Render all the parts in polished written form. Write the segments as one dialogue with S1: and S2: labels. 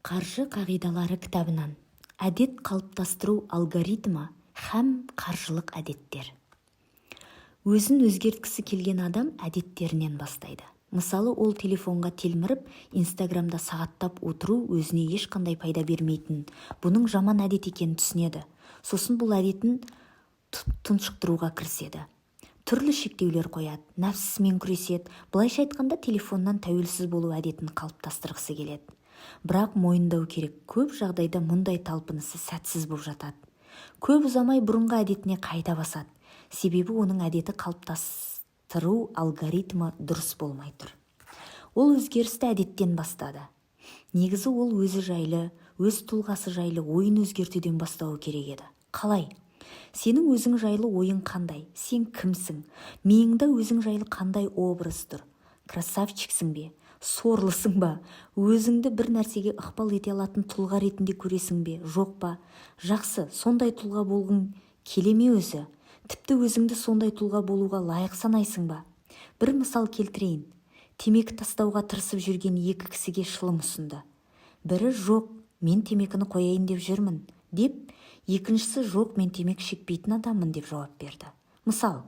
S1: Қаржы қағидалары кітабынан әдет қалыптастыру алгоритмі һәм қаржылық әдеттер. Өзін өзгерткісі келген адам әдеттерінен бастайды. Мысалы, ол телефонға телміріп, Инстаграмда сағаттап отыру өзіне ешқандай пайда бермейтін, бұның жаман әдет екенін түсінеді. Сосын бұл әдетін тұншықтыруға кіріседі. Түрлі шектеулер қояды, нәпсісімен күреседі, былайша айтқанда телефоннан тәуелсіз болу әдетін қалыптастырғысы келеді. Бірақ мойындау керек, көп жағдайда мұндай талпынысы сәтсіз болып жатады. Көп ұзамай бұрынғы әдетіне қайта басады. Себебі оның әдеті қалыптастыру алгоритмі дұрыс болмай тұр. Ол өзгерісті әдеттен бастады. Негізі ол өзі жайлы, өз тұлғасы жайлы ойын өзгертуден бастауы керек еді. Қалай? Сенің өзің жайлы ойың қандай? Сен кімсің? Миыңда өзің жайлы қандай образ тұр? Красавчиксің бе? Сорлысың ба? Өзіңді бір нәрсеге ықпал ете алатын тұлға ретінде көресің бе? Жоқ па? Жақсы, сондай тұлға болғың келеме өзі? Тіпті өзіңді сондай тұлға болуға лайық санайсың ба? Бір мысал келтірейін. Темекі тастауға тырысып жүрген екі кісіге шылым ұсынды. Бірі жоқ, мен темекіні қояйын деп жүрмін, деп, екіншісі жоқ, мен темекі шекпейтін адаммын деп жауап берді. Мысал,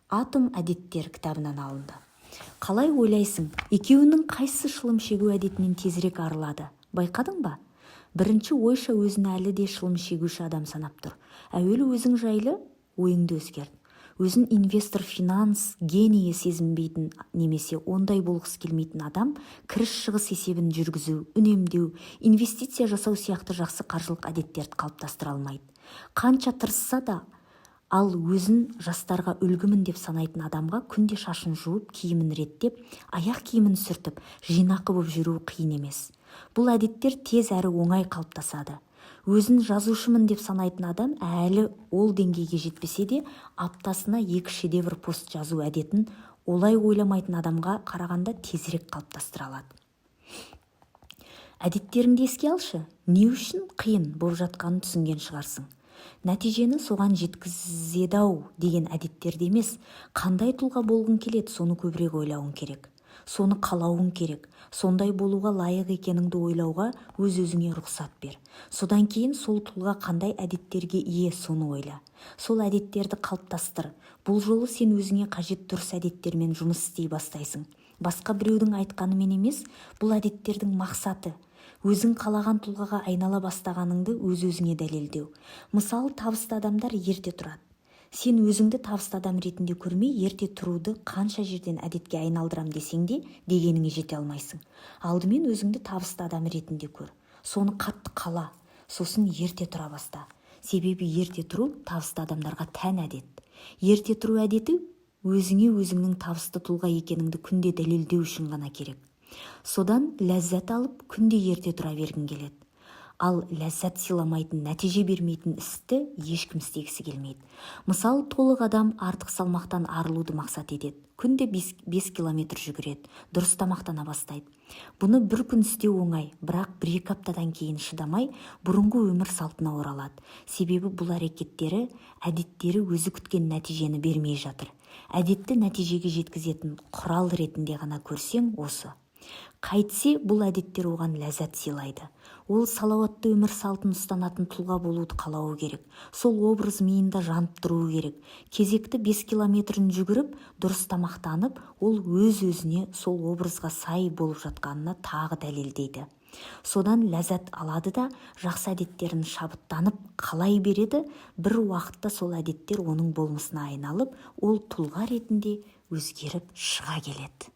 S1: Атом әдеттер кітабынан алынды. Қалай ойлайсың, екеуінің қайсы шылым шегу әдетінен тезірек арылады? Байқадың ба? Бірінші ойша өзін әлі де шылым шегуші адам санап тұр. Әуелі өзің жайлы ойыңды өзгерт. Өзін инвестор, финанс генийі сезінбейтін немесе ондай болғысы келмейтін адам кіріс-шығыс есебін жүргізу, үнемдеу, инвестиция жасау сияқты жақсы қаржылық әдеттерді қалыптастыра алмайды. Қанша тырысса да, ал өзін жастарға үлгімін деп санайтын адамға күнде шашын жуып, киімін реттеп, аяқ киімін сүртіп, жинақы болып жүру қиын емес. Бұл әдеттер тез әрі оңай қалыптасады. Өзін жазушымын деп санайтын адам әлі ол деңгейге жетпесе де, аптасына 2 шедевр пост жазу әдетін олай ойламайтын адамға қарағанда тезірек қалыптастыра алады. Әдеттеріңді еске алшы, не үшін қиын болып жатқанын түсінген шығарсың. Нәтижені соған жеткізеді-ау деген әдеттерді емес, қандай тұлға болғың келеді, соны көбірек ойлауың керек. Соны қалауың керек. Сондай болуға лайық екеніңді ойлауға өз-өзіңе рұқсат бер. Содан кейін сол тұлға қандай әдеттерге ие, соны ойла. Сол әдеттерді қалыптастыр. Бұл жолы сен өзіңе қажет дұрыс әдеттермен жұмыс істей бастайсың. Басқа біреудің айтқанымен емес, бұл әдеттердің мақсаты. Өзің қалаған тұлғаға айнала бастағаныңды өз-өзіңе дәлелдеу. Мысалы, табысты адамдар ерте тұрады. Сен өзіңді табысты адам ретінде көрмей, ерте тұруды қанша жерден әдетке айналдырам десең де, дегеніңе жете алмайсың. Алдымен өзіңді табысты адам ретінде көр. Соны қатты қала, сосын ерте тұра баста. Себебі ерте тұру табысты адамдарға тән әдет. Ерте тұру әдеті өзіңе өзіңнің табысты тұлға екеніңді күнде дәлелдеу үшін ғана керек. Содан ләззат алып, күнде ерте тұра бергің келеді. Ал ләззат сыйламайтын, нәтиже бермейтін істі ешкім істегісі келмейді. Мысалы, толық адам артық салмақтан арылуды мақсат етеді. Күнде 5 километр жүгіреді, дұрыс тамақтана бастайды. Бұны бір күн істеу оңай, бірақ 1-2 аптадан кейін шыдамай, бұрынғы өмір салтына оралады. Себебі бұл әрекеттері, әдеттері өзі күткен нәтижені бермей жатыр. Әдетті нәтижеге жеткізетін құрал ретінде ғана көрсең осы. Қайтсе, бұл әдеттер оған ләззат сыйлайды. Ол салауатты өмір салтын ұстанатын тұлға болуды қалауы керек. Сол образ миында жанып тұруы керек. Кезекті 5 километрін жүгіріп, дұрыс тамақтанып, ол өз-өзіне сол образға сай болып жатқанына тағы дәлелдейді. Содан ләззат алады да, жақсы әдеттерін шабыттанып қалай береді, бір уақытта сол әдеттер оның болмысына айналып, ол тұлға ретінде өзгеріп шыға келеді.